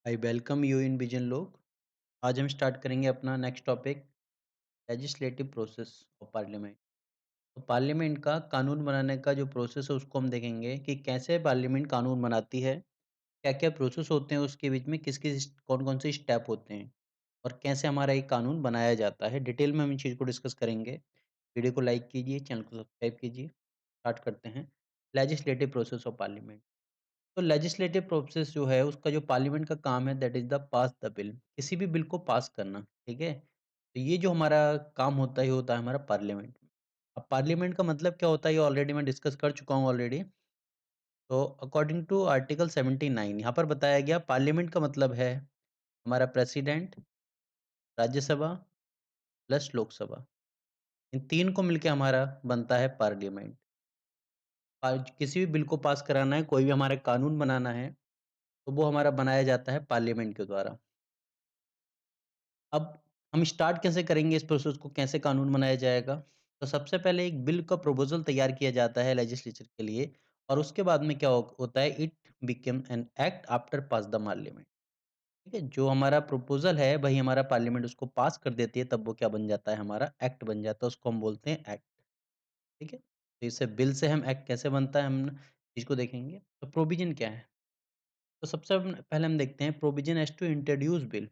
I welcome you in vision लोग। आज हम स्टार्ट करेंगे अपना next topic, legislative process of parliament. तो पार्लियामेंट का कानून बनाने का जो प्रोसेस है उसको हम देखेंगे कि कैसे पार्लियामेंट कानून बनाती है, क्या क्या प्रोसेस होते हैं, उसके बीच में किस किस कौन कौन से स्टेप होते हैं और कैसे हमारा एक कानून बनाया जाता है। डिटेल में हम इन चीज़ को डिस्कस करेंगे। वीडियो को लाइक कीजिए, चैनल को सब्सक्राइब कीजिए। स्टार्ट करते हैं। Legislative process of parliament. तो लेजिस्लेटिव प्रोसेस जो है उसका जो पार्लियामेंट का काम है that is the pass the bill, किसी भी बिल को पास करना। ठीक है, तो ये जो हमारा काम होता है ये होता है हमारा पार्लियामेंट में। अब पार्लियामेंट का मतलब क्या होता है ये ऑलरेडी मैं डिस्कस कर चुका हूँ ऑलरेडी। तो अकॉर्डिंग टू आर्टिकल 79 यहाँ पर बताया गया पार्लियामेंट का मतलब है हमारा प्रेसिडेंट, राज्यसभा प्लस लोकसभा, इन तीन को मिलके हमारा बनता है पार्लियामेंट। किसी भी बिल को पास कराना है, कोई भी हमारा कानून बनाना है, तो वो हमारा बनाया जाता है पार्लियामेंट के द्वारा। अब हम स्टार्ट कैसे करेंगे इस प्रोसेस को, कैसे कानून बनाया जाएगा? तो सबसे पहले एक बिल का प्रपोज़ल तैयार किया जाता है लेजिस्लेचर के लिए और उसके बाद में क्या होता है, it become an act after pass the parliament. ठीक है? जो हमारा प्रपोज़ल है वही हमारा पार्लियामेंट उसको पास कर देती है, तब वो क्या बन जाता है, हमारा एक्ट बन जाता है, उसको हम बोलते हैं एक्ट। ठीक है? तो इससे बिल से हम एक्ट कैसे बनता है हम इसको देखेंगे। तो प्रोविज़न क्या है? तो सबसे पहले हम देखते हैं provision has to introduce bill.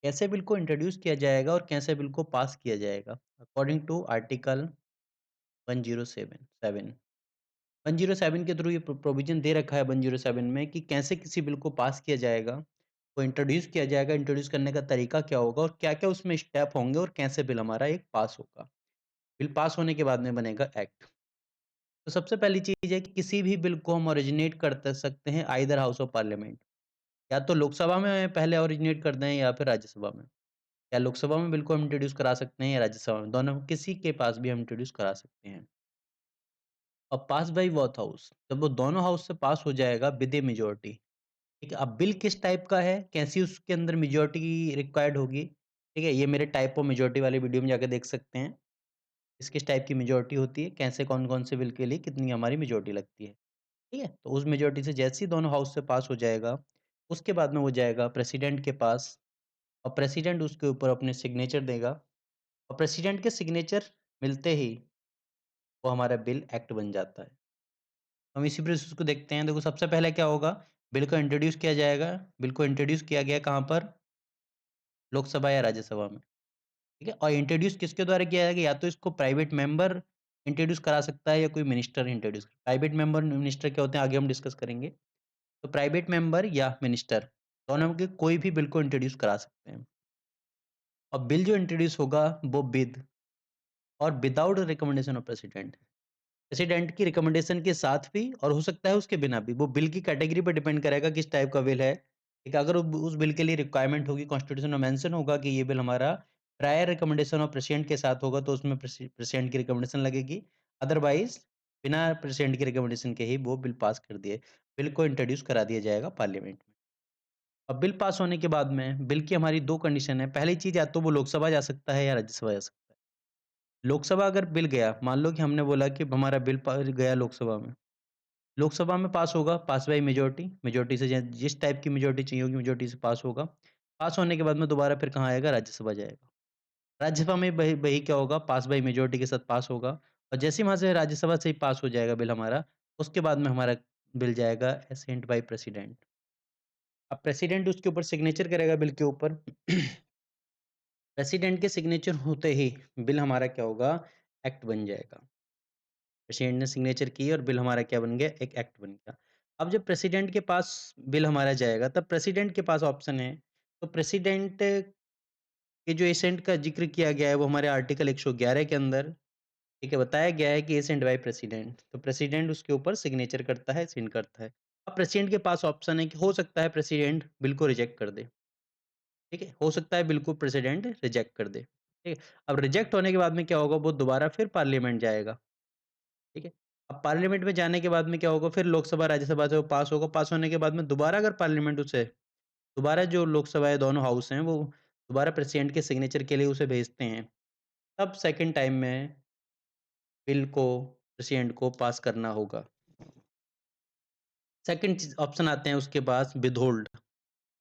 कैसे बिल को इंट्रोड्यूस किया जाएगा और कैसे बिल को पास किया जाएगा? अकॉर्डिंग टू आर्टिकल 107 107 के थ्रू ये प्रोविजन दे रखा है 107 में कि कैसे किसी बिल को पास किया जाएगा, वो इंट्रोड्यूस किया जाएगा, इंट्रोड्यूस करने का तरीका क्या होगा और क्या-क्या उसमें स्टेप होंगे और कैसे बिल हमारा एक पास होगा। बिल पास होने के बाद में बनेगा एक्ट। तो सबसे पहली चीज़ है कि किसी भी बिल को हम ओरिजिनेट कर त सकते हैं आइदर हाउस ऑफ पार्लियामेंट, या तो लोकसभा में पहले ओरिजिनेट कर दें या फिर राज्यसभा में। या लोकसभा में बिल को हम इंट्रोड्यूस करा सकते हैं या राज्यसभा में, दोनों में किसी के पास भी हम इंट्रोड्यूस करा सकते हैं। और पास बाय बोथ हाउस, जब वो दोनों हाउस से पास हो जाएगा विद ए मेजॉरिटी। ठीक है, अब बिल किस टाइप का है, कैसी उसके अंदर मेजॉरिटी रिक्वायर्ड होगी। ठीक है, ये मेरे टाइप ऑफ मेजॉरिटी वाली वीडियो में जाकर देख सकते हैं। किस किस टाइप की मेजॉरिटी होती है, कैसे कौन कौन से बिल के लिए कितनी हमारी मेजॉरिटी लगती है। ठीक है, तो उस मेजॉरिटी से जैसे ही दोनों हाउस से पास हो जाएगा, उसके बाद में वो जाएगा प्रेसिडेंट के पास और प्रेसिडेंट उसके ऊपर अपने सिग्नेचर देगा और प्रेसिडेंट के सिग्नेचर मिलते ही वो हमारा बिल एक्ट बन जाता है। हम इसी प्रोसेस को देखते हैं। देखो सबसे पहले क्या होगा, बिल को इंट्रोड्यूस किया जाएगा। बिल को इंट्रोड्यूस किया गया कहाँ पर, लोकसभा या राज्यसभा में। ठीक है, और इंट्रोड्यूस किसके द्वारा किया जाएगा, या तो इसको प्राइवेट मेंबर इंट्रोड्यूस करा सकता है या कोई minister introduce. Private member minister क्या होते हैं आगे हम डिस्कस करेंगे। तो प्राइवेट मेंबर या मिनिस्टर दोनों में के कोई भी बिल को इंट्रोड्यूस करा सकते हैं। और बिल जो इंट्रोड्यूस होगा वो विद और without recommendation of president, president की रिकमेंडेशन के साथ भी और हो सकता है उसके बिना भी, वो बिल की कैटेगरी पर डिपेंड करेगा किस टाइप का बिल है। ठीक है, अगर उस बिल के लिए रिक्वायरमेंट होगी, कॉन्स्टिट्यूशन में मेंशन होगा कि ये बिल हमारा प्रायर रिकमेंडेशन ऑफ प्रेसिडेंट के साथ होगा, तो उसमें प्रेसिडेंट की रिकमेंडेशन लगेगी। अदरवाइज बिना प्रेसिडेंट की रिकमेंडेशन के ही वो बिल पास कर दिए, बिल को इंट्रोड्यूस करा दिया जाएगा पार्लियामेंट में। अब बिल पास होने के बाद में बिल की हमारी दो कंडीशन है। पहली चीज, या तो वो लोकसभा जा सकता है या राज्यसभा जा सकता है। लोकसभा अगर बिल गया, मान लो कि हमने बोला कि हमारा बिल गया लोकसभा में, लोकसभा में पास होगा, पास बाई मेजॉरिटी, मेजॉरिटी से जिस टाइप की मेजॉरिटी चाहिए होगी मेजॉरिटी से पास होगा। पास होने के बाद में दोबारा फिर कहाँ आएगा, राज्यसभा जाएगा। राज्यसभा में वही वही क्या होगा, पास बाई मेजॉरिटी के साथ पास होगा। और जैसे ही वहां से राज्यसभा से ही पास हो जाएगा बिल हमारा, उसके बाद में हमारा बिल जाएगा असेंट बाई प्रेसिडेंट। अब प्रेसिडेंट उसके ऊपर सिग्नेचर करेगा बिल के ऊपर। प्रेसिडेंट के सिग्नेचर होते ही बिल हमारा क्या होगा, एक्ट बन जाएगा। प्रेसिडेंट ने सिग्नेचर की और बिल हमारा क्या बन गया, एक एक्ट बन गया। अब जब प्रेसिडेंट के पास बिल हमारा जाएगा तब प्रेसिडेंट के पास ऑप्शन है। तो प्रेसिडेंट के जो एसेंट का जिक्र किया गया है वो हमारे आर्टिकल 111 के अंदर, ठीक है, बताया गया है कि एसेंट बाय प्रेसिडेंट, तो प्रेसिडेंट उसके ऊपर सिग्नेचर करता है, साइन करता है। अब प्रेसिडेंट के पास ऑप्शन है कि हो सकता है प्रेसिडेंट बिल को रिजेक्ट कर दे। ठीक है, हो सकता है बिल को प्रेसिडेंट रिजेक्ट कर दे। ठीक है, अब रिजेक्ट होने के बाद में क्या होगा, वो दोबारा फिर पार्लियामेंट जाएगा। ठीक है? अब पार्लियामेंट में जाने के बाद में क्या होगा, फिर लोकसभा, राज्यसभा से वो पास होगा, पास होने के बाद में दोबारा अगर पार्लियामेंट उसे दोबारा जो लोकसभा है, दोनों हाउस हैं, वो दोबारा प्रेसिडेंट के सिग्नेचर के लिए उसे भेजते हैं, तब सेकंड टाइम में बिल को प्रेसिडेंट को पास करना होगा। सेकंड चीज़ ऑप्शन आते हैं उसके पास, विथहोल्ड।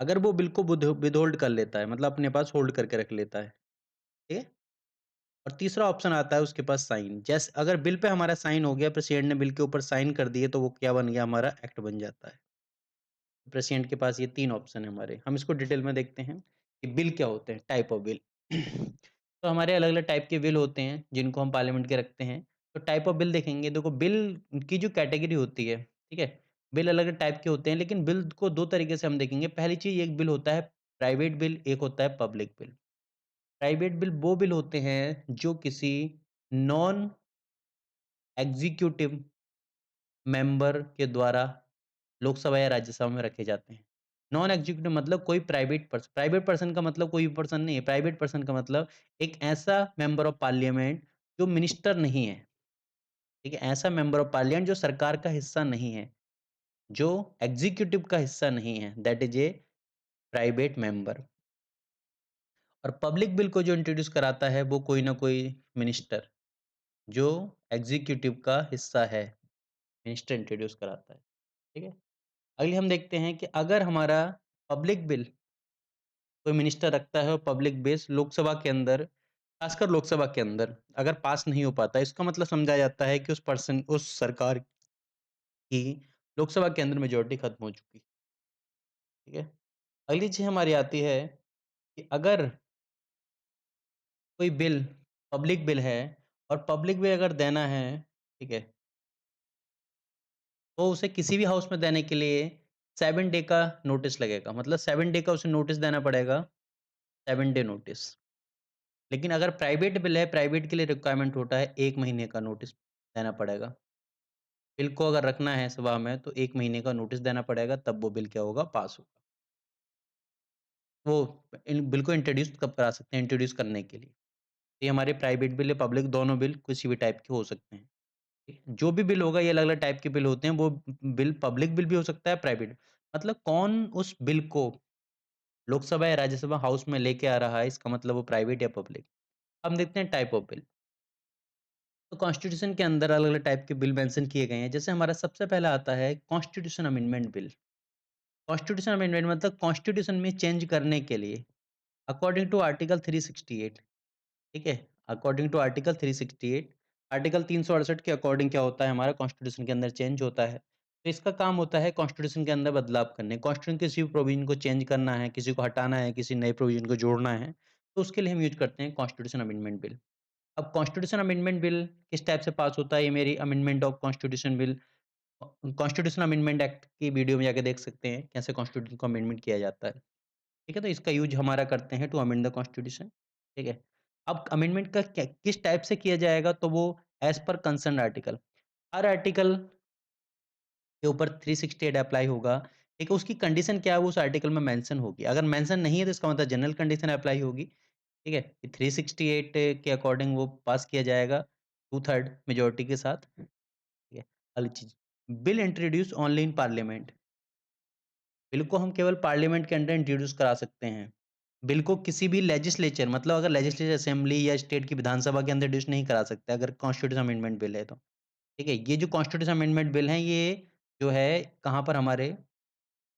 अगर वो बिल को विथहोल्ड कर लेता है, मतलब अपने पास होल्ड करके रख लेता है, ठीक है? और तीसरा ऑप्शन आता है उसके पास साइन। जैसे अगर बिल पे हमारा साइन हो गया, प्रेसिडेंट ने बिल के ऊपर साइन कर दिए, तो वो क्या बन गया, हमारा एक्ट बन जाता है। प्रेसिडेंट के पास ये 3 ऑप्शन है हमारे। हम इसको डिटेल में देखते हैं कि बिल क्या होते हैं, टाइप ऑफ बिल। तो हमारे अलग-अलग टाइप के बिल होते हैं, जिनको हम पार्लियामेंट के रखते हैं। तो टाइप ऑफ बिल देखेंगे, देखो बिल की जो कैटेगरी होती है, ठीक है? बिल अलग-अलग टाइप के होते हैं, लेकिन बिल को 2 तरीके से हम देखेंगे। पहली चीज़, एक बिल होता है प्राइवेट बिल, एक होता है पब्लिक बिल। प्राइवेट बिल वो बिल होते हैं जो किसी नॉन एग्ज़ीक्यूटिव मेंबर के द्वारा लोकसभा या राज्यसभा में रखे जाते हैं। नॉन एग्जीक्यूटिव मतलब कोई प्राइवेट पर्सन का मतलब कोई भी पर्सन नहीं है। प्राइवेट पर्सन का मतलब एक ऐसा मेंबर ऑफ पार्लियामेंट जो मिनिस्टर नहीं है, ठीक है? ऐसा मेंबर ऑफ पार्लियामेंट जो सरकार का हिस्सा नहीं है, जो एग्जीक्यूटिव का हिस्सा नहीं है, that is a private member. और पब्लिक बिल को जो इंट्रोड्यूस कराता है, वो कोई ना कोई मिनिस्टर जो एग्जीक्यूटिव का हिस्सा है, मिनिस्टर इंट्रोड्यूस कराता है, ठीक है? अगली हम देखते हैं कि अगर हमारा पब्लिक बिल कोई मिनिस्टर रखता है और पब्लिक बेस लोकसभा के अंदर, खासकर लोकसभा के अंदर अगर पास नहीं हो पाता, इसका मतलब समझा जाता है कि उस सरकार की लोकसभा के अंदर मेजॉरिटी खत्म हो चुकी, ठीक है? अगली चीज़ हमारी आती है कि अगर कोई बिल पब्लिक बिल है और पब्लिक बिल अगर देना है, ठीक है? तो उसे किसी भी हाउस में देने के लिए 7 डे का नोटिस लगेगा, मतलब 7 डे का उसे नोटिस देना पड़ेगा, 7 डे नोटिस। लेकिन अगर प्राइवेट बिल है, प्राइवेट के लिए रिक्वायरमेंट होता है 1 महीने का नोटिस देना पड़ेगा। बिल को अगर रखना है सभा में तो 1 महीने का नोटिस देना पड़ेगा, तब वो बिल क्या होगा, पास होगा। वो इन बिल को इंट्रोड्यूस कब करा सकते हैं, इंट्रोड्यूस करने के लिए। ये हमारे प्राइवेट बिल या पब्लिक दोनों बिल किसी भी टाइप के हो सकते हैं। ठीक है? जो भी बिल होगा ये अलग-अलग टाइप के बिल होते हैं, वो बिल पब्लिक बिल भी हो सकता है, प्राइवेट मतलब कौन उस बिल को लोकसभा या राज्यसभा हाउस में लेके आ रहा है, इसका मतलब वो प्राइवेट या पब्लिक। हम देखते हैं टाइप ऑफ बिल। तो कॉन्स्टिट्यूशन के अंदर अलग-अलग टाइप के बिल मेंशन किए गए हैं। जैसे हमारा सबसे पहला आता है constitution amendment bill. Constitution amendment मतलब कॉन्स्टिट्यूशन में चेंज करने के लिए अकॉर्डिंग टू आर्टिकल 368, ठीक है? अकॉर्डिंग टू आर्टिकल 368, आर्टिकल 368 के अकॉर्डिंग क्या होता है, हमारा कॉन्स्टिट्यूशन के अंदर चेंज होता है। तो इसका काम होता है कॉन्स्टिट्यूशन के अंदर बदलाव करने। कॉन्स्टिट्यूशन किसी भी प्रोविज़न को चेंज करना है, किसी को हटाना है, किसी नए प्रोविज़न को जोड़ना है, तो उसके लिए हम यूज़ करते हैं कॉन्स्टिट्यूशन अमेंडमेंट बिल। अब कॉन्स्टिट्यूशन अमेंडमेंट बिल किस टाइप से पास होता है, ये मेरी amendment of constitution bill constitution amendment act की वीडियो में जाके देख सकते हैं, कैसे कॉन्स्टिट्यूशन को अमेंडमेंट किया जाता है। ठीक है? तो इसका यूज़ हमारा करते हैं टू अमेंड द कॉन्स्टिट्यूशन, ठीक है? अब अमेंडमेंट का क्या किस टाइप से किया जाएगा, तो वो एज़ पर कंसर्न्ड आर्टिकल। हर आर्टिकल के ऊपर 368 अप्लाई होगा, ठीक है? उसकी कंडीशन क्या है, वो उस आर्टिकल में मेंशन होगी। अगर मेंशन नहीं है, तो इसका मतलब जनरल कंडीशन अप्लाई होगी, ठीक है? 368 के अकॉर्डिंग वो पास किया जाएगा 2/3 मेजॉरिटी के साथ, ठीक है? अगली चीज़, bill introduce only in parliament. Bill को हम केवल पार्लियामेंट के अंदर इंट्रोड्यूस करा सकते हैं। बिल को किसी भी लेजिस्लेचर मतलब अगर लेजिस्लेचर असेंबली या स्टेट की विधानसभा के अंदर इंट्रोड्यूस नहीं करा सकते, अगर कॉन्स्टिट्यूशन अमेंडमेंट बिल है तो। ठीक है? ये जो कॉन्स्टिट्यूशन अमेंडमेंट बिल हैं, ये जो है कहाँ पर, हमारे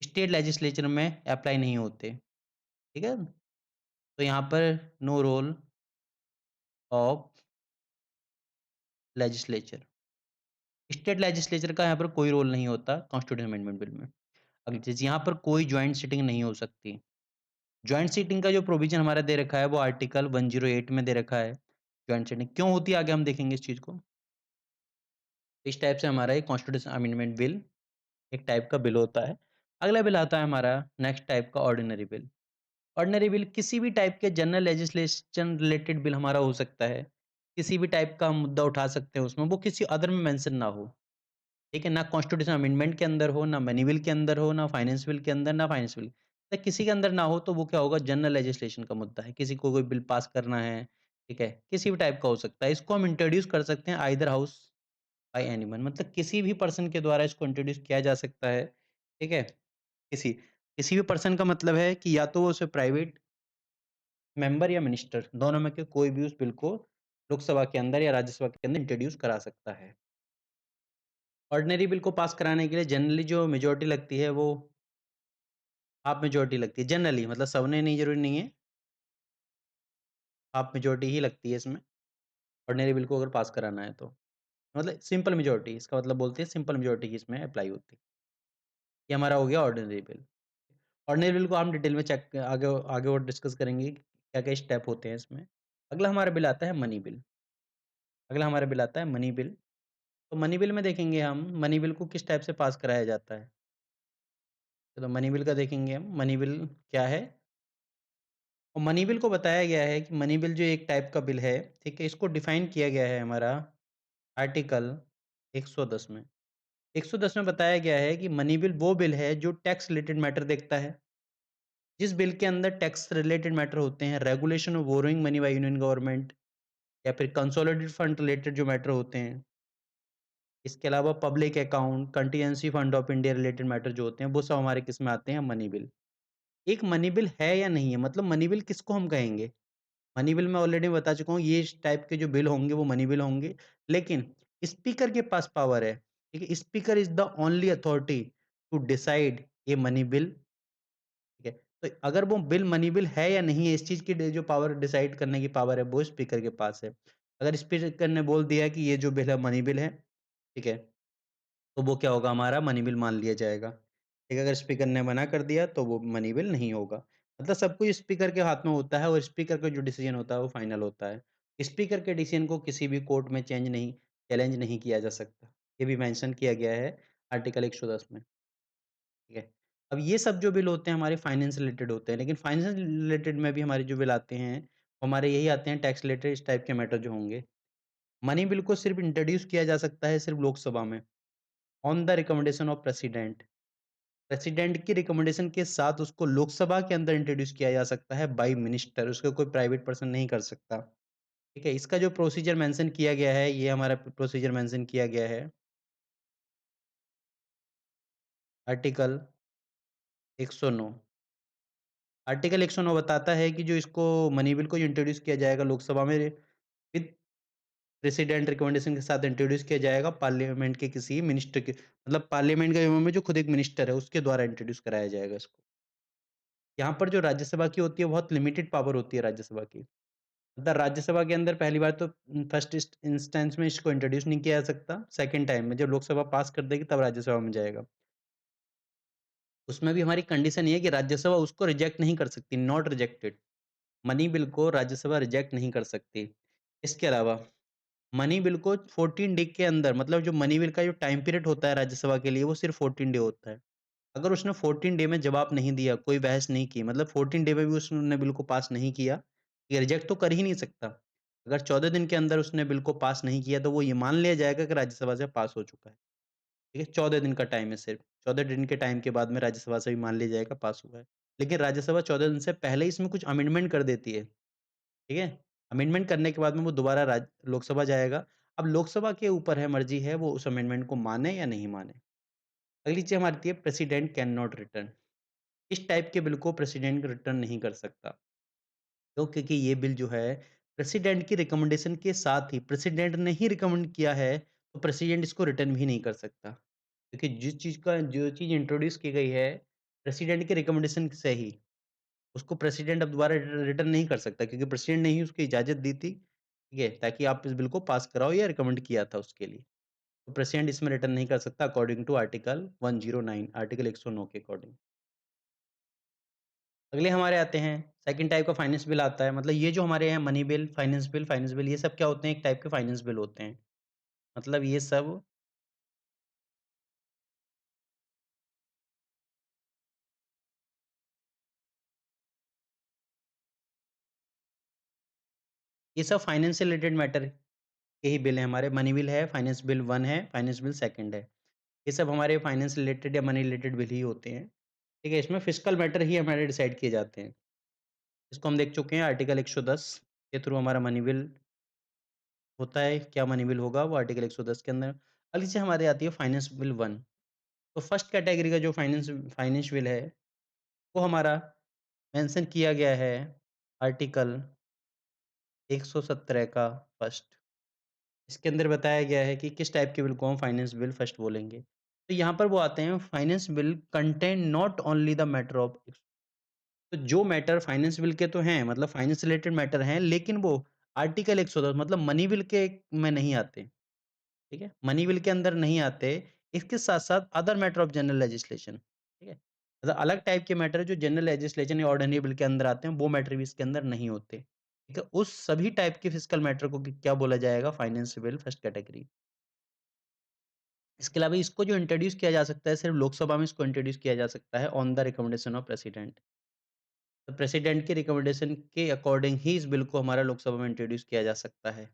स्टेट लेजिस्लेचर में अप्लाई नहीं होते। ठीक है? तो यहाँ पर no role of legislature. State legislature का यहाँ पर कोई रोल नहीं होता कॉन्स्टिट्यूशन अमेंडमेंट बिल में। अगली चीज़, यहाँ पर कोई जॉइंट सिटिंग नहीं हो सकती। जॉइंट सीटिंग का जो प्रोविज़न हमारा दे रखा है, वो आर्टिकल 108 में दे रखा है। जॉइंट सीटिंग क्यों होती है, आगे हम देखेंगे इस चीज़ को। इस टाइप से हमारा ये कॉन्स्टिट्यूशन अमेंडमेंट बिल एक टाइप का बिल होता है। अगला बिल आता है हमारा नेक्स्ट टाइप का ऑर्डिनरी बिल। ऑर्डिनरी बिल किसी भी टाइप के जनरल लेजिस्लेशन रिलेटेड बिल हमारा हो सकता है। किसी भी टाइप का हम मुद्दा उठा सकते हैं उसमें, वो किसी अदर में मेंशन ना हो। ठीक है? ना कॉन्स्टिट्यूशन अमेंडमेंट के अंदर हो, ना मनी बिल के अंदर हो, ना फाइनेंस बिल के अंदर, ना फाइनेंस बिल। तो किसी के अंदर ना हो, तो वो क्या होगा, जनरल लेजिस्लेशन का मुद्दा है। किसी को कोई बिल पास करना है, ठीक है? किसी भी टाइप का हो सकता है। इसको हम इंट्रोड्यूस कर सकते हैं आइदर हाउस बाय एनीवन, मतलब किसी भी पर्सन के द्वारा इसको इंट्रोड्यूस किया जा सकता है। ठीक है? किसी किसी भी पर्सन का मतलब है कि या तो वो उसे प्राइवेट मेंबर या मिनिस्टर दोनों में से कोई भी उस बिल को लोकसभा के अंदर या राज्यसभा के अंदर इंट्रोड्यूस करा सकता है। ऑर्डिनरी बिल को पास कराने के लिए जनरली जो मेजॉरिटी लगती है, वो हाफ मेजॉरिटी लगती है जनरली मतलब सबने नहीं ज़रूरी नहीं है, हाफ मेजॉरिटी ही लगती है इसमें, ऑर्डिनरी बिल को अगर पास कराना है तो। मतलब सिंपल मेजॉरिटी इसका मतलब बोलते हैं सिंपल मेजॉरिटी की इसमें अप्लाई होती है। ये हमारा हो गया ऑर्डिनरी बिल। ऑर्डिनरी बिल को हम डिटेल में चेक आगे आगे और डिस्कस करेंगे कि क्या-क्या स्टेप होते हैं इसमें। अगला हमारा बिल आता है मनी बिल। अगला हमारा बिल आता है मनी बिल। तो मनी बिल में देखेंगे हम मनी बिल को किस टाइप से पास कराया जाता है। तो मनी बिल का देखेंगे हम, मनी बिल क्या है? और मनी बिल को बताया गया है कि मनी बिल जो एक टाइप का बिल है, ठीक है? इसको डिफाइन किया गया है हमारा आर्टिकल 110 में। 110 में बताया गया है कि मनी बिल वो बिल है जो टैक्स रिलेटेड मैटर देखता है। जिस बिल के अंदर टैक्स रिलेटेड मैटर होते हैं, regulation of borrowing money by union government या फिर कंसोलिडेटेड फंड रिलेटेड जो मैटर होते हैं, इसके अलावा public account, contingency fund of India related matter जो होते हैं, वो सब हमारे किस में आते हैं? Money bill. एक मनी बिल है या नहीं है? मतलब मनी बिल किसको हम कहेंगे? मनी बिल मैं ऑलरेडी बता चुका हूँ, ये इस टाइप के जो बिल होंगे वो मनी बिल होंगे। लेकिन स्पीकर के पास पावर है, ठीक है? Speaker is the only authority to decide a money bill, ठीक है? तो अगर वो बिल मनी बिल है या नहीं है, इस चीज़ की जो पावर डिसाइड करने की पावर है, वो स्पीकर के पास है। अगर स्पीकर ने बोल दिया कि ये जो बिल है मनी बिल है, ठीक है? तो वो क्या होगा हमारा मनी बिल मान लिया जाएगा। ठीक है, अगर स्पीकर ने मना कर दिया तो वो मनी बिल नहीं होगा। मतलब सब कुछ स्पीकर के हाथ में होता है और स्पीकर का जो डिसीजन होता है वो फाइनल होता है। स्पीकर के डिसीजन को किसी भी कोर्ट में चैलेंज नहीं किया जा सकता। ये भी मेंशन किया गया है आर्टिकल 110 में, ठीक है। अब ये सब जो बिल होते हैं हमारे फाइनेंस से रिलेटेड होते हैं, लेकिन फाइनेंस रिलेटेड में भी हमारे जो बिल आते हैं, वो हमारे यही आते हैं टैक्स रिलेटेड इस टाइप के मैटर जो होंगे। मनी बिल को सिर्फ़ इंट्रोड्यूस किया जा सकता है सिर्फ़ लोकसभा में, on the recommendation of president. President की रिकमेंडेशन के साथ उसको लोकसभा के अंदर इंट्रोड्यूस किया जा सकता है बाय मिनिस्टर, उसको कोई प्राइवेट पर्सन नहीं कर सकता, ठीक है? इसका जो प्रोसीजर मेंशन किया गया है, ये हमारा प्रोसीजर मेंशन किया गया है, आर्टिकल 109। आर्टिकल 109 बताता है कि जो इसको मनी बिल को जो इंट्रोड्यूस किया जाएगा लोकसभा में विद प्रेसिडेंट रिकमेंडेशन के साथ इंट्रोड्यूस किया जाएगा पार्लियामेंट के किसी मिनिस्टर के मतलब पार्लियामेंट का में जो खुद एक मिनिस्टर है, उसके द्वारा इंट्रोड्यूस कराया जाएगा इसको। यहाँ पर जो राज्यसभा की होती है, बहुत लिमिटेड पावर होती है राज्यसभा की। मतलब राज्यसभा के अंदर पहली बार तो फर्स्ट इंस्टेंस में इसको इंट्रोड्यूस नहीं किया जा सकता। सेकंड टाइम में जब लोकसभा पास कर देगी तब राज्यसभा में जाएगा। उसमें भी हमारी कंडीशन ये है कि राज्यसभा उसको रिजेक्ट नहीं कर सकती, नॉट रिजेक्टेड। मनी बिल को राज्यसभा रिजेक्ट नहीं कर सकती। इसके अलावा मनी बिल को 14 डे के अंदर मतलब जो मनी बिल का जो टाइम पीरियड होता है राज्यसभा के लिए वो सिर्फ़ 14 डे होता है। अगर उसने 14 डे में जवाब नहीं दिया, कोई बहस नहीं की मतलब 14 डे में भी उसने बिल को पास नहीं किया, ये रिजेक्ट तो कर ही नहीं सकता। अगर 14 दिन के अंदर उसने बिल को पास नहीं किया तो वो ये मान लिया जाएगा कि राज्यसभा से पास हो चुका है। ठीक है? 14 दिन का टाइम है सिर्फ़। 14 दिन के टाइम के बाद में राज्यसभा से भी मान लिया जाएगा पास हुआ है। लेकिन राज्यसभा 14 दिन से पहले ही इसमें कुछ अमेंडमेंट कर देती है। ठीक है? अमेंडमेंट करने के बाद में वो दोबारा लोकसभा जाएगा। अब लोकसभा के ऊपर है मर्ज़ी है वो उस अमेंडमेंट को माने या नहीं माने। अगली चीज़ हमारी आती है प्रेसिडेंट कैन नॉट रिटर्न। इस टाइप के बिल को प्रेसिडेंट रिटर्न नहीं कर सकता। क्यों? क्योंकि ये बिल जो है प्रेसिडेंट की रिकमेंडेशन के साथ ही प्रेसिडेंट ने ही रिकमेंड किया है, तो प्रेसिडेंट इसको रिटर्न भी नहीं कर सकता। क्योंकि जो चीज़ इंट्रोड्यूस की गई है प्रेसिडेंट के रिकमेंडेशन से ही, उसको प्रेसिडेंट अब दोबारा रिटर्न नहीं कर सकता क्योंकि प्रेसिडेंट ने ही उसको इजाज़त दी थी, ठीक है? ताकि आप इस बिल को पास कराओ या रिकमेंड किया था उसके लिए। तो प्रेसिडेंट इसमें रिटर्न नहीं कर सकता अकॉर्डिंग टू आर्टिकल 109 आर्टिकल 109 के अकॉर्डिंग। अगले हमारे आते हैं, सेकंड टाइप का फाइनेंस बिल आता है। मतलब ये जो हमारे यहाँ मनी बिल, फाइनेंस बिल ये सब क्या होते हैं? एक टाइप के फाइनेंस बिल होते हैं। मतलब ये सब फाइनेंस से रिलेटेड मैटर के ही बिल हैं हमारे। मनी बिल है, फाइनेंस बिल 1 है, फाइनेंस बिल 2 है। ये सब हमारे फाइनेंस रिलेटेड या मनी रिलेटेड बिल ही होते हैं। ठीक है? इसमें फिस्कल मैटर ही हमारे डिसाइड किए जाते हैं। इसको हम देख चुके हैं आर्टिकल 110 के थ्रू हमारा मनी बिल होता है। क्या मनी बिल होगा? वो आर्टिकल 110 के अंदर। अगली से हमारी आती है फाइनेंस बिल 1। तो फर्स्ट कैटेगरी का जो फाइनेंस बिल है, वो हमारा मेंशन किया गया है आर्टिकल 117 का फर्स्ट। इसके अंदर बताया गया है कि किस टाइप के बिल को हम फाइनेंस बिल फर्स्ट बोलेंगे। तो यहाँ पर वो आते हैं finance bill contain not only the matter of, तो जो मैटर फाइनेंस बिल के तो हैं, मतलब फाइनेंस रिलेटेड मैटर हैं, लेकिन वो आर्टिकल 110 मतलब मनी बिल के में नहीं आते, ठीक है? मनी बिल के अंदर नहीं आते, इसके साथ-साथ other matter of general legislation, ठीक है? मतलब अलग टाइप के मैटर जो जनरल लेजिस्लेशन या ऑर्डिनरी बिल के अंदर आते हैं, वो मैटर भी इसके अंदर नहीं होते, ठीक है? उस सभी टाइप के फिस्कल मैटर को क्या बोला जाएगा? Finance bill first category. इसके अलावा इसको जो इंट्रोड्यूस किया जा सकता है, सिर्फ लोकसभा में इसको इंट्रोड्यूस किया जा सकता है on the recommendation of president. तो प्रेसिडेंट के रिकमेंडेशन के अकॉर्डिंग ही इस बिल को हमारा लोकसभा में इंट्रोड्यूस किया जा सकता है।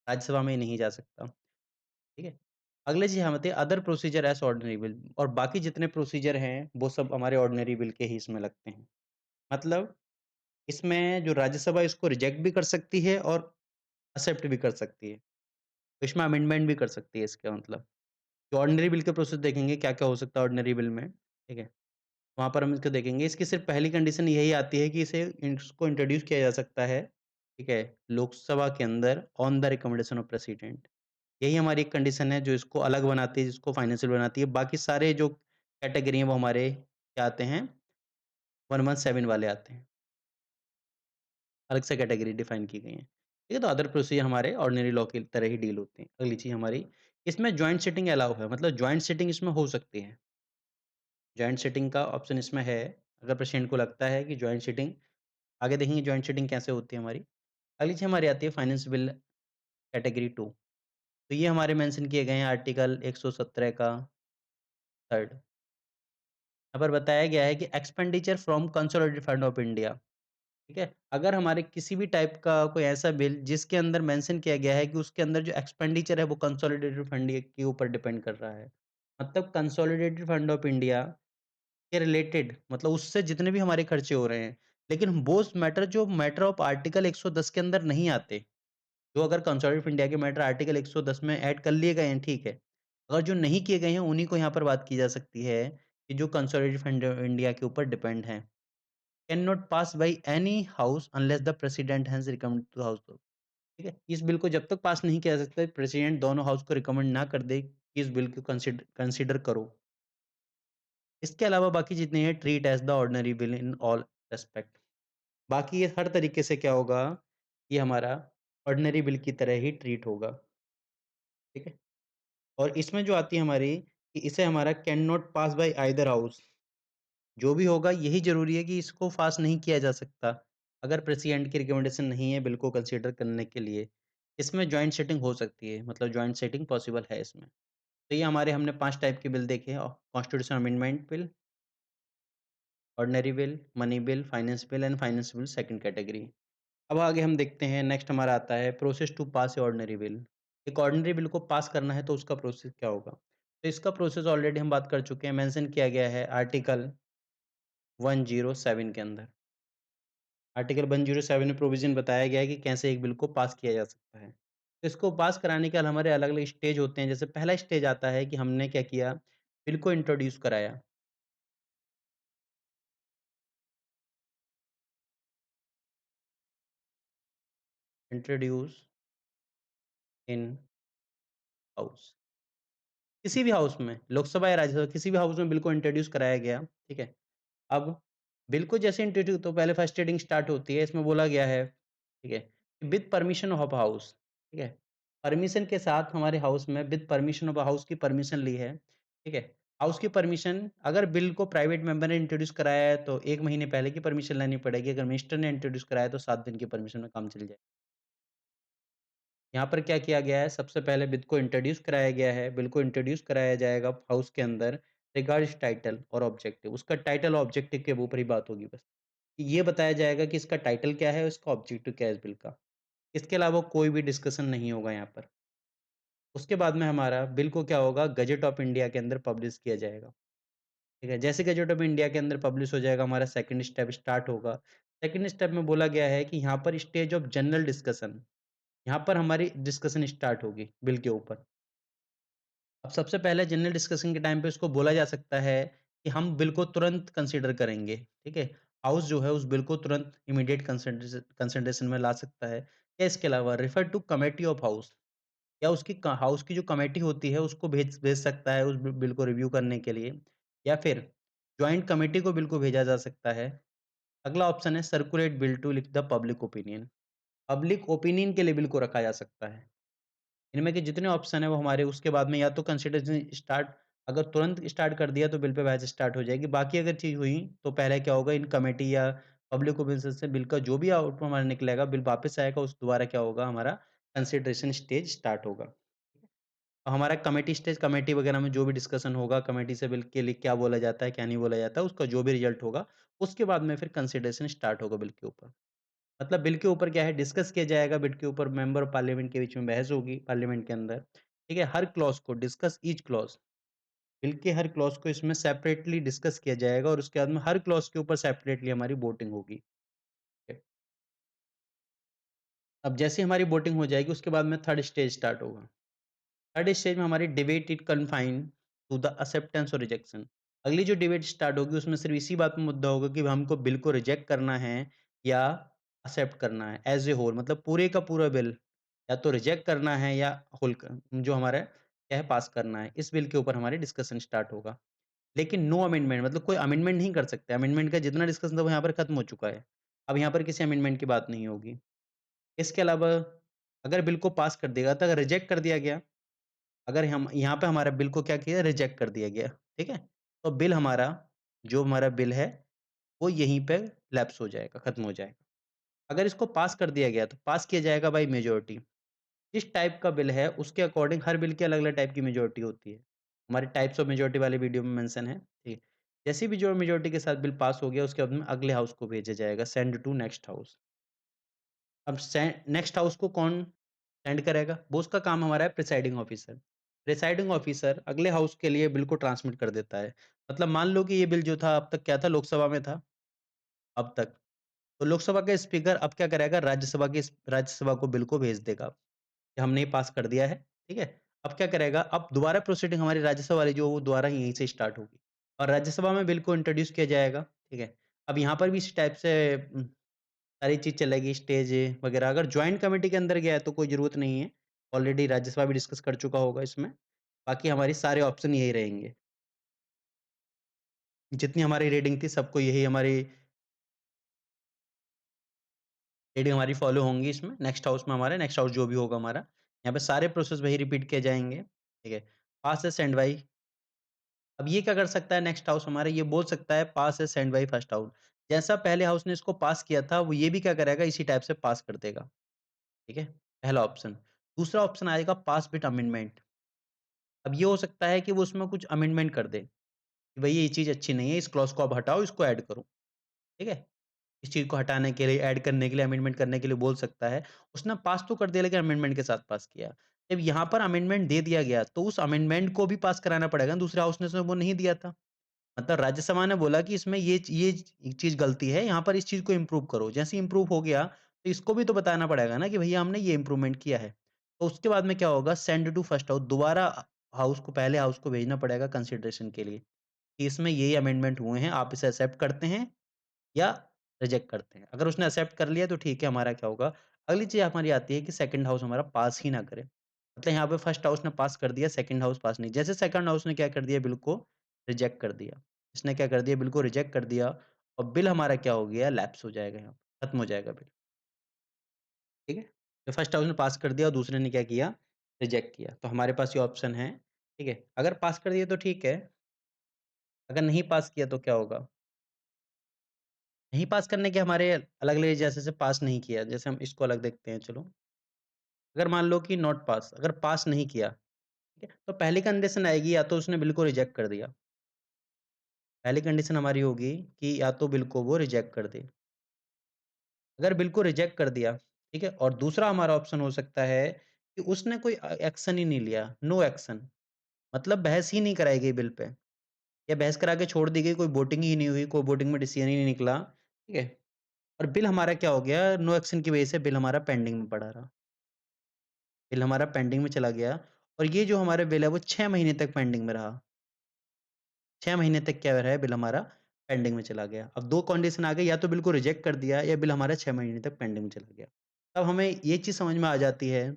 राज्यसभा में नहीं जा सकता, ठीक है? अगले चीज़ हम आते हैं other procedure as ordinary bill, और बाकी जितने प्रोसीजर हैं, वो सब हमारे ऑर्डिनरी बिल के ही इसमें लगते हैं। मतलब इसमें जो राज्यसभा इसको रिजेक्ट भी कर सकती है और एक्सेप्ट भी कर सकती है। तो इसमें अमेंडमेंट भी कर सकती है इसका मतलब। जो ऑर्डिनरी बिल के प्रोसेस देखेंगे क्या-क्या हो सकता है ऑर्डिनरी बिल में, ठीक है? वहाँ पर हम इसको देखेंगे। इसकी सिर्फ़ पहली कंडीशन यही आती है कि इसको इंट्रोड्यूस किया जा सकता है, ठीक है? लोकसभा के अंदर on the recommendation of president. यही हमारी एक कंडीशन है जो इसको अलग बनाती है, जिसको फाइनेंशियल बनाती है। बाकी सारे जो कैटेगरी हैं वो हमारे क्या आते हैं 117 वाले आते हैं। अलग से कैटेगरी डिफाइन की गई हैं। ठीक है? तो अदर प्रोसीजर हमारे ऑर्डिनरी लॉ की तरह ही डील होते हैं। अगली चीज़ हमारी इसमें जॉइंट सिटिंग अलाउ है, मतलब जॉइंट सिटिंग इसमें हो सकती है। जॉइंट सिटिंग का ऑप्शन इसमें है, अगर प्रेसिडेंट को लगता है कि जॉइंट सिटिंग आगे देखेंगे जॉइंट सिटिंग कैसे होती है हमारी। अगली चीज़ हमारी आती है फाइनेंस बिल कैटेगरी 2। तो ये हमारे मेंशन किए गए हैं आर्टिकल 117 का 3rd। यहाँ पर बताया गया है कि expenditure from consolidated fund of India, ठीक है? अगर हमारे किसी भी टाइप का कोई ऐसा बिल जिसके अंदर मेंशन किया गया है कि उसके अंदर जो एक्सपेंडिचर है वो कंसोलिडेटेड फंड के ऊपर डिपेंड कर रहा है। मतलब कंसोलिडेटेड फंड ऑफ इंडिया के रिलेटेड मतलब उससे जितने भी हमारे खर्चे हो रहे हैं, लेकिन वो मैटर जो मैटर ऑफ आर्टिकल 110 के अंदर नहीं आते। जो अगर कंसोलिडेटेड इंडिया के मैटर आर्टिकल 110 में ऐड कर लिए गए हैं, ठीक है। अगर जो नहीं किए गए हैं, उन्हीं को यहाँ पर बात की जा सकती है कि जो कंसोलिडेटेड फंड इंडिया के ऊपर डिपेंड हैं। Can not pass by any house unless the president has recommended to house, ठीक है। इस बिल को जब तक पास नहीं किया जा सकता, प्रेसिडेंट दोनों हाउस को रिकमेंड ना कर दे कि इस बिल को कंसीडर करो। इसके अलावा बाकी जितने हैं treat as the ordinary bill in all respect. बाकी ये हर तरीके से क्या होगा, ये हमारा ऑर्डिनरी बिल की तरह ही ट्रीट होगा, ठीक है। और इसमें जो आती है हमारी कि इसे हमारा can not pass bye either house, जो भी होगा यही ज़रूरी है कि इसको पास नहीं किया जा सकता, अगर प्रेसिडेंट की रिकमेंडेशन नहीं है बिल को कंसीडर करने के लिए। इसमें जॉइंट सेटिंग हो सकती है, मतलब जॉइंट सेटिंग पॉसिबल है इसमें। तो ये हमारे हमने 5 टाइप के बिल देखे constitution amendment bill, ordinary bill, money bill, finance bill and finance bill second category. अब आगे हम देखते हैं नेक्स्ट हमारा आता है process to pass a ordinary bill. एक ऑर्डिनरी बिल को पास करना है तो उसका प्रोसेस क्या होगा? तो इसका प्रोसेस ऑलरेडी हम बात कर चुके हैं, मेंशन किया गया है आर्टिकल 107 के अंदर। आर्टिकल 107 में प्रोविज़न बताया गया है कि कैसे एक बिल को पास किया जा सकता है। तो इसको पास कराने के हमारे अलग-अलग स्टेज होते हैं। जैसे पहला स्टेज आता है कि हमने क्या किया, बिल को इंट्रोड्यूस कराया। Introduce in house. किसी भी हाउस में, लोकसभा या राज्यसभा किसी भी हाउस में बिल को इंट्रोड्यूस कराया गया, ठीक है? अब बिल को जैसे इंट्रोड्यूस तो पहले फर्स्ट रीडिंग स्टार्ट होती है, इसमें बोला गया है, ठीक है? विथ परमिशन ऑफ हाउस, ठीक है? परमिशन के साथ हमारे हाउस में विथ परमिशन ऑफ हाउस की परमिशन ली है, ठीक है? हाउस की परमिशन अगर बिल को प्राइवेट मेंबर ने इंट्रोड्यूस कराया है, तो 1 महीने पहले की परमिशन लेनी पड़ेगी, अगर मिनिस्टर ने इंट्रोड्यूस कराया है, तो 7 दिन की परमिशन में काम चल जाएगा। यहाँ पर क्या किया गया है, सबसे पहले बिल को इंट्रोड्यूस कराया गया है, बिल को इंट्रोड्यूस कराया जाएगा हाउस के अंदर रिगार्ड्स टाइटल और ऑब्जेक्टिव, उसका टाइटल और ऑब्जेक्टिव के ऊपर ही बात होगी बस। ये बताया जाएगा कि इसका टाइटल क्या है और इसका ऑब्जेक्टिव क्या है इस बिल का। इसके अलावा कोई भी डिस्कशन नहीं होगा यहाँ पर। उसके बाद में हमारा बिल को क्या होगा गज़ेट ऑफ इंडिया के अंदर पब्लिश किया जाएगा, ठीक है? जैसे गज़ेट ऑफ इंडिया के अंदर पब्लिश हो जाएगा हमारा सेकंड स्टेप स्टार्ट होगा। सेकंड स्टेप में बोला गया है कि यहाँ पर स्टेज ऑफ जनरल डिस्कशन, यहाँ पर हमारी डिस्कशन स्टार्ट होगी बिल के ऊपर। अब सबसे पहले जनरल डिस्कशन के टाइम पे उसको बोला जा सकता है कि हम बिल को तुरंत कंसीडर करेंगे, ठीक है? हाउस जो है उस बिल को तुरंत इमीडिएट कंसिडरेशन में ला सकता है या इसके अलावा refer to committee of house या उसकी क हाउस की जो कमेटी होती है उसको भेज भेज सकता है उस बिल को रिव्यू करने के लिए, या फिर जॉइंट कमिटी को बिल को भेजा जा सकता है। अगला ऑप्शन है सर्कुलेट बिल टू लिख the public opinion. Public opinion के लिए बिल को रखा जा सकता है। इनमें के जितने ऑप्शन है वो हमारे उसके बाद में या तो कंसिडरेशन स्टार्ट, अगर तुरंत स्टार्ट कर दिया तो बिल पे बहस स्टार्ट हो जाएगी। बाकी अगर चीज़ हुई तो पहले क्या होगा, इन कमेटी या पब्लिक ओपिनियन से बिल का जो भी आउटपुट हमारा निकलेगा, बिल वापस आएगा, उस दोबारा क्या होगा, हमारा कंसिडरेशन स्टेज स्टार्ट होगा। हमारा कमेटी स्टेज, कमेटी वगैरह में जो भी डिस्कशन होगा, कमेटी से बिल के लिए क्या बोला जाता है, क्या नहीं बोला जाता है, उसका जो भी रिजल्ट होगा, उसके बाद में फिर कंसिडरेशन स्टार्ट होगा बिल के ऊपर। मतलब बिल के ऊपर क्या है, डिस्कस किया जाएगा, बिल के ऊपर मेंबर ऑफ पार्लियामेंट के बीच में बहस होगी पार्लियामेंट के अंदर, ठीक है? हर क्लॉज़ को डिस्कस ईच क्लॉज़, बिल के हर क्लॉज़ को इसमें सेपरेटली डिस्कस किया जाएगा और उसके बाद में हर क्लॉज़ के ऊपर सेपरेटली हमारी वोटिंग होगी। ठीक है? अब जैसे ही हमारी वोटिंग हो जाएगी उसके बाद में थर्ड स्टेज स्टार्ट होगा। थर्ड स्टेज में हमारी debate it confine to the acceptance और रिजेक्शन। अगली जो डिबेट स्टार्ट होगी उसमें सिर्फ इसी बात पे मुद्दा होगा कि हमको बिल को रिजेक्ट करना है या एक्सेप्ट करना है एज ए होल, मतलब पूरे का पूरा बिल या तो रिजेक्ट करना है या होल जो हमारा क्या है पास करना है, इस बिल के ऊपर हमारी डिस्कशन स्टार्ट होगा। लेकिन नो अमेंडमेंट, मतलब कोई अमेंडमेंट नहीं कर सकते, अमेंडमेंट का जितना डिस्कशन था वो यहाँ पर खत्म हो चुका है। अब यहाँ पर किसी अमेंडमेंट की बात नहीं होगी। इसके अलावा अगर बिल को पास कर दिया गया तो अगर रिजेक्ट कर दिया गया, अगर हम यहाँ पे हमारा बिल को क्या किया, रिजेक्ट कर दिया गया, ठीक है? तो बिल हमारा, जो हमारा बिल है, वो यहीं पे लैप्स हो जाएगा, खत्म हो जाएगा। अगर इसको पास कर दिया गया तो पास किया जाएगा बाय मेजॉरिटी। जिस टाइप का बिल है उसके अकॉर्डिंग हर बिल की अलग-अलग टाइप की मेजॉरिटी होती है। हमारे टाइप्स ऑफ मेजॉरिटी वाले वीडियो में मेंशन है, ठीक है? जैसे भी जो मेजॉरिटी के साथ बिल पास हो गया उसके बाद में अगले हाउस को भेजा जाएगा, सेंड टू नेक्स्ट हाउस। अब नेक्स्ट हाउस को कौन सेंड करेगा? वो उसका काम हमारा है प्रिसाइडिंग ऑफिसर। प्रिसाइडिंग ऑफिसर अगले हाउस के लिए बिल को ट्रांसमिट कर देता है। मतलब मान लो कि ये बिल जो था अब तक क्या था, लोकसभा में था, अब तक। तो लोकसभा का स्पीकर अब क्या करेगा, राज्यसभा को बिल को भेज देगा कि हमने ये पास कर दिया है, ठीक है? अब क्या करेगा, अब दोबारा प्रोसीडिंग हमारी राज्यसभा वाली जो वो दोबारा यहीं से स्टार्ट होगी और राज्यसभा में बिल को इंट्रोड्यूस किया जाएगा, ठीक है? अब यहाँ पर भी इस टाइप से सारी चीज़ चलेगी, स्टेज वगैरह। अगर जॉइंट कमिटी के अंदर गया है तो कोई ज़रूरत नहीं है, ऑलरेडी राज्यसभा भी डिस्कस कर चुका होगा इसमें। बाकी हमारी सारे ऑप्शन यही रहेंगे। जितनी हमारी रीडिंग थी सबको यही हमारी रीडिंग हमारी फॉलो होंगी इसमें। नेक्स्ट हाउस में हमारे नेक्स्ट हाउस जो भी होगा हमारा, यहाँ पे सारे प्रोसेस वही रिपीट किए जाएँगे, ठीक है? पास है सेंड बाय, अब ये क्या कर सकता है नेक्स्ट हाउस हमारा, ये बोल सकता है पास है सेंड बाय फर्स्ट हाउस। जैसा पहले हाउस ने इसको पास किया था, वो ये भी क्या करेगा, इसी टाइप से पास कर देगा, ठीक है? पहला ऑप्शन। दूसरा ऑप्शन आएगा पास विथ अमेंडमेंट। अब ये हो सकता है कि वो उसमें कुछ अमेंडमेंट कर दे, कि भई ये चीज़ अच्छी नहीं है, इस क्लॉज़ को आप हटाओ, इसको ऐड करो, ठीक है? इस चीज़ को हटाने के लिए, ऐड करने के लिए, अमेंडमेंट करने के लिए बोल सकता है। उसने पास तो कर दिया लेकिन अमेंडमेंट के साथ पास किया। जब यहाँ पर अमेंडमेंट दे दिया गया, तो उस अमेंडमेंट को भी पास कराना पड़ेगा ना, दूसरे हाउस ने वो नहीं दिया था। मतलब राज्यसभा ने बोला कि इसमें ये चीज़ गलती है, यहाँ पर इस चीज़ को इम्प्रूव करो। जैसे ही इम्प्रूव हो गया, तो इसको भी तो बताना पड़ेगा ना कि भैया हमने ये इम्प्रूवमेंट किया है। तो उसके बाद में क्या होगा, सेंड टू फर्स्ट हाउस, दोबारा हाउस को, पहले हाउस को भेजना पड़ेगा कंसिडरेशन के लिए, कि इसमें ये अमेंडमेंट हुए हैं, आप इसे एक्सेप्ट करते हैं या रिजेक्ट करते हैं। अगर उसने एक्सेप्ट कर लिया तो ठीक है, हमारा क्या होगा, अगली चीज़ हमारी आती है कि सेकंड हाउस हमारा पास ही ना करे। मतलब यहाँ पे फर्स्ट हाउस ने पास कर दिया, सेकंड हाउस पास नहीं। जैसे सेकंड हाउस ने क्या कर दिया, बिल को रिजेक्ट कर दिया। इसने क्या कर दिया, बिल को रिजेक्ट कर दिया और बिल हमारा क्या हो गया, लैप्स हो जाएगा यहाँ पे, खत्म हो जाएगा बिल, ठीक है? तो फर्स्ट हाउस ने पास कर दिया और दूसरे ने क्या किया, रिजेक्ट किया। तो हमारे पास ये ऑप्शन है, ठीक है? अगर पास कर दिया तो ठीक है, अगर नहीं पास किया तो क्या होगा? नहीं पास करने के हमारे अलग-अलग, जैसे पास नहीं किया, जैसे हम इसको अलग देखते हैं चलो। अगर मान लो कि नॉट पास, अगर पास नहीं किया, ठीक है? तो पहली कंडीशन आएगी या तो उसने बिल को रिजेक्ट कर दिया। पहली कंडीशन हमारी होगी कि या तो बिल को वो रिजेक्ट कर दे। अगर बिल को रिजेक्ट कर दिया, ठीक है? और दूसरा हमारा ऑप्शन हो सकता है कि उसने कोई एक्शन ही नहीं लिया, नो एक्शन, मतलब बहस ही नहीं कराई गई बिल पे, या बहस करा के छोड़ दी गई, कोई वोटिंग ही नहीं हुई, कोई वोटिंग में डिसीजन ही नहीं निकला, ठीक है? और बिल हमारा क्या हो गया, नो एक्शन की वजह से बिल हमारा पेंडिंग में पड़ा रहा। बिल हमारा पेंडिंग में चला गया और ये जो हमारा बिल है वो 6 महीने तक पेंडिंग में रहा। 6 महीने तक क्या रहा है, बिल हमारा पेंडिंग में चला गया। अब 2 कंडीशन आ गई, या तो बिल को रिजेक्ट कर दिया या बिल हमारा 6 महीने तक पेंडिंग में चला गया। तब हमें ये चीज़ समझ में आ जाती है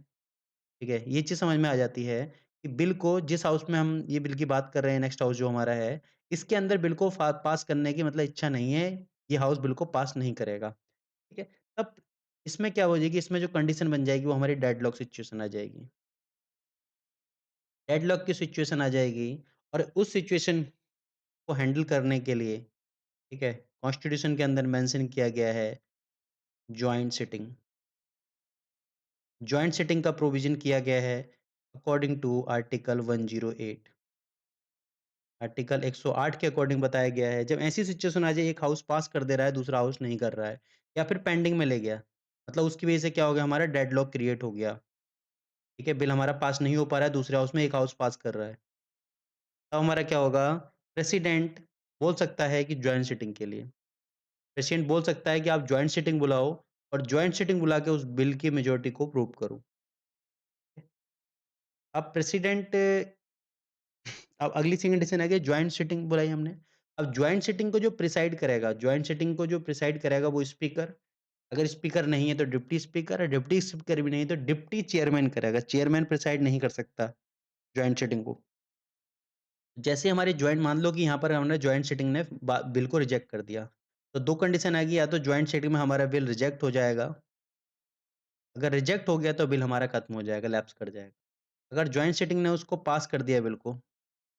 ठीक है? ये चीज़ समझ में आ जाती है कि बिल को जिस हाउस में हम ये बिल की बात कर रहे हैं, नेक्स्ट हाउस जो हमारा है, इसके अंदर बिल को पास करने की मतलब इच्छा नहीं है, ये हाउस बिल को पास नहीं करेगा। ठीक है? तब इसमें क्या हो जाएगी, इसमें जो कंडीशन बन जाएगी वो हमारी डेडलॉक सिचुएशन आ जाएगी। डेडलॉक की सिचुएशन आ जाएगी और उस सिचुएशन को हैंडल करने के लिए, ठीक है, कॉन्स्टिट्यूशन के अंदर मेंशन किया गया है जॉइंट सिटिंग। जॉइंट सिटिंग का प्रोविज़न किया गया है अकॉर्डिंग टू आर्टिकल 108। आर्टिकल 108 के अकॉर्डिंग बताया गया है, जब ऐसी सिचुएशन आ जाए एक हाउस पास कर दे रहा है, दूसरा हाउस नहीं कर रहा है या फिर पेंडिंग में ले गया, मतलब उसकी वज़ह से क्या हो गया हमारा डेडलॉक क्रिएट हो गया, ठीक है? बिल हमारा पास नहीं हो पा रहा है, दूसरे हाउस में एक हाउस पास कर रहा है। तब हमारा क्या होगा, प्रेसिडेंट बोल सकता है कि जॉइंट सिटिंग के लिए। प्रेसिडेंट बोल सकता है कि आप जॉइंट सिटिंग बुलाओ और जॉइंट सिटिंग बुला के उस बिल की मेजॉरिटी को प्रूव करो। अब प्रेसिडेंट अब अगली सी कंडीशन आ गई जॉइंट सिटिंग बुलाई हमने। अब जॉइंट सिटिंग को जो प्रिसाइड करेगा, जॉइंट सिटिंग को जो प्रिसाइड करेगा वो स्पीकर, अगर स्पीकर नहीं है तो डिप्टी स्पीकर और डिप्टी स्पीकर भी नहीं तो डिप्टी चेयरमैन करेगा। चेयरमैन प्रिसाइड नहीं कर सकता जॉइंट सिटिंग को। जैसे हमारी जॉइंट मान लो कि यहाँ पर हमने जॉइंट सिटिंग ने बिल को रिजेक्ट कर दिया। तो 2 कंडीशन आएगी या तो जॉइंट सिटिंग में हमारा बिल रिजेक्ट हो जाएगा। अगर रिजेक्ट हो गया तो बिल हमारा खत्म हो जाएगा, लैप्स कर जाएगा। अगर जॉइंट सिटिंग ने उसको पास कर दिया बिल को,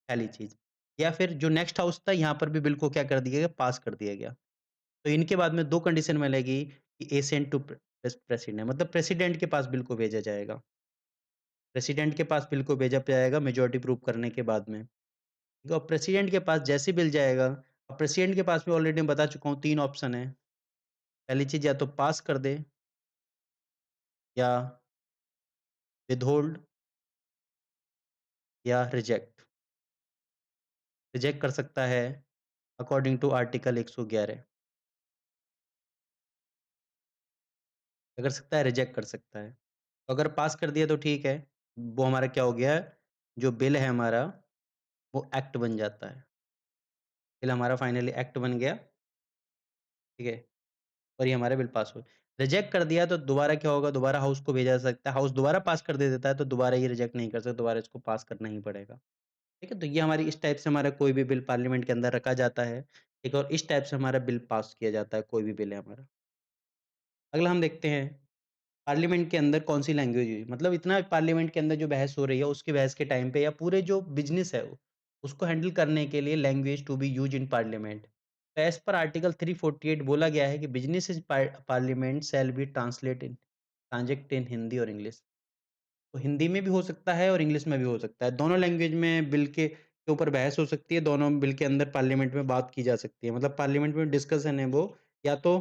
पहली चीज़, या फिर जो नेक्स्ट हाउस था यहाँ पर भी बिल को क्या कर दिया गया, पास कर दिया गया। तो इनके बाद में 2 कंडीशन मिलेगी कि एसेंट टू प्रेसिडेंट मतलब प्रेसिडेंट के पास बिल को भेजा जाएगा। प्रेसिडेंट के पास बिल को भेजा जाएगा मेजॉरिटी प्रूव करने के बाद में। ठीक है? और प्रेसिडेंट के पास जैसे बिल जाएगा, अब प्रेसिडेंट के पास भी ऑलरेडी मैं बता चुका हूँ 3 ऑप्शन है। पहली चीज़ या तो पास कर दे या विथहोल्ड या रिजेक्ट। रिजेक्ट कर सकता है अकॉर्डिंग टू आर्टिकल 111। कर सकता है, रिजेक्ट कर सकता है। तो अगर पास कर दिया तो ठीक है, वो हमारा क्या हो गया, जो बिल है हमारा वो एक्ट बन जाता है। बिल हमारा फाइनली एक्ट बन गया, ठीक है? और ये हमारा बिल पास हो रिजेक्ट कर दिया तो दोबारा क्या होगा, दोबारा हाउस को भेजा जा सकता है, हाउस दोबारा पास कर दे देता है तो दोबारा ये रिजेक्ट नहीं कर सकता, दोबारा इसको पास करना ही पड़ेगा। ठीक है? तो ये हमारी इस टाइप से हमारा कोई भी बिल पार्लियामेंट के अंदर रखा जाता है, ठीक है? और इस टाइप से हमारा बिल पास किया जाता है, कोई भी बिल है हमारा। अगला हम देखते हैं पार्लियामेंट के अंदर कौन-सी लैंग्वेज हुई? मतलब इतना पार्लियामेंट के अंदर जो बहस हो रही है, उसकी बहस के टाइम पे या पूरे जो बिज़नेस है, उसको हैंडल करने के लिए language to be used in parliament. तो एज़ पर आर्टिकल 348 बोला गया है कि business parliament shall be transact in Hindi और इंग्लिश। तो हिंदी में भी हो सकता है और इंग्लिश में भी हो सकता है। दोनों लैंग्वेज में बिल के ऊपर बहस हो सकती है, दोनों बिल के अंदर पार्लियामेंट में बात की जा सकती है। मतलब पार्लियामेंट में डिस्कशन है वो या तो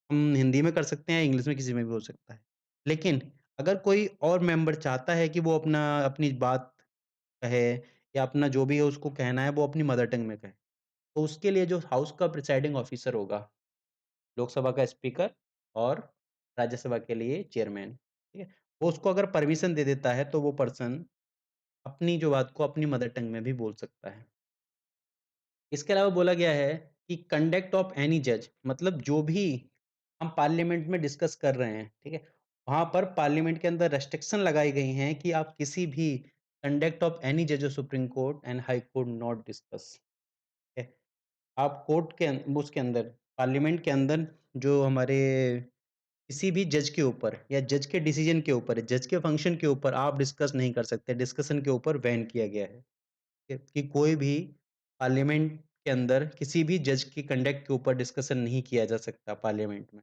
हम हिंदी में कर सकते हैं या इंग्लिश में किसी में भी हो सकता है। लेकिन अगर कोई और मेंबर चाहता है कि वो अपनी बात कहे या अपना जो भी है उसको कहना है वो अपनी मदर टंग में कहे, तो उसके लिए जो हाउस का प्रिसाइडिंग ऑफिसर होगा, लोकसभा का स्पीकर और राज्यसभा के लिए चेयरमैन, ठीक है? वो उसको अगर परमिशन दे देता है तो वो पर्सन अपनी जो बात को अपनी मदर टंग में भी बोल सकता है। इसके अलावा बोला गया है कि कंडक्ट ऑफ एनी जज मतलब जो भी हम पार्लियामेंट में डिस्कस कर रहे हैं, ठीक है? वहाँ पर पार्लियामेंट के अंदर रेस्ट्रिक्शन लगाई गई हैं कि आप किसी भी कंडक्ट ऑफ एनी जज of supreme court and high court not discuss, ठीक है? आप कोर्ट के उसके अंदर पार्लियामेंट के अंदर जो हमारे किसी भी जज के ऊपर या जज के डिसीजन के ऊपर, जज के फंक्शन के ऊपर आप डिस्कस नहीं कर सकते, डिस्कशन के ऊपर बैन किया गया है। कि कोई भी पार्लियामेंट के अंदर किसी भी जज की कंडक्ट के ऊपर डिस्कशन नहीं किया जा सकता पार्लियामेंट में।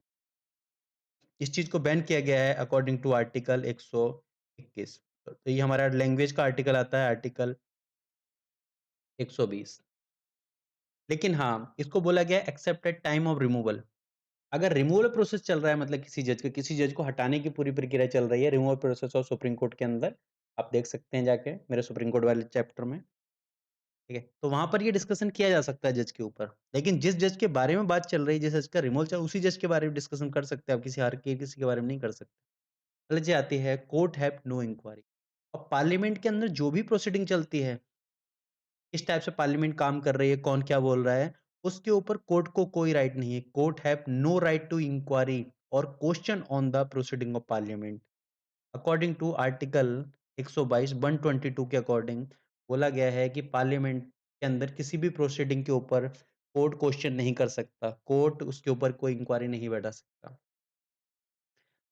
इस चीज़ को बैन किया गया है अकॉर्डिंग टू आर्टिकल 121। तो ये हमारा लैंग्वेज का आर्टिकल आता है आर्टिकल 120। लेकिन हाँ, इसको बोला गया है accept at time of removal. अगर रिमूवल प्रोसेस चल रहा है मतलब किसी जज को हटाने की पूरी प्रक्रिया चल रही है removal process of supreme court के अंदर, आप देख सकते हैं जाके मेरे सुप्रीम कोर्ट वाले चैप्टर में। ठीक है? तो वहाँ पर ये डिस्कशन किया जा सकता है जज के ऊपर। लेकिन जिस जज के बारे में बात चल रही है, जिस जज का रिमूवल चल उसी जज के बारे में डिस्कशन कर सकते हैं आप किसी के बारे में नहीं कर सकते। अलग चीज़ आती है कोर्ट हैव नो इंक्वायरी। अब पार्लियामेंट के अंदर जो भी प्रोसीडिंग चलती है, किस टाइप से पार्लियामेंट काम कर रही है, कौन क्या बोल रहा है, उसके ऊपर कोर्ट को कोई राइट नहीं है। Court have no right to inquiry और question on the proceeding of parliament according to article 122 122 के अकॉर्डिंग बोला गया है कि पार्लियामेंट के अंदर किसी भी प्रोसीडिंग के ऊपर कोर्ट क्वेश्चन नहीं कर सकता, कोर्ट उसके ऊपर कोई इंक्वायरी नहीं बैठा सकता।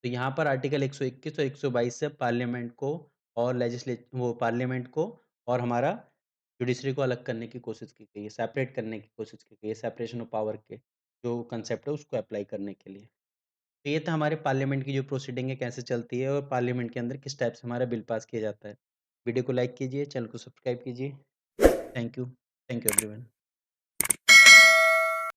तो यहाँ पर आर्टिकल 121 और 122 से पार्लियामेंट को और पार्लियामेंट को और हमारा जुडिशरी को अलग करने की कोशिश की गई है, सेपरेट करने की कोशिश की गई है, सेपरेशन ऑफ पावर के जो कांसेप्ट है उसको अप्लाई करने के लिए। तो ये था हमारे पार्लियामेंट की जो प्रोसीडिंग है कैसे चलती है और पार्लियामेंट के अंदर किस टाइप से हमारा बिल पास किया जाता है। वीडियो को लाइक कीजिए, चैनल को सब्सक्राइब कीजिए। Thank you. Thank you everyone.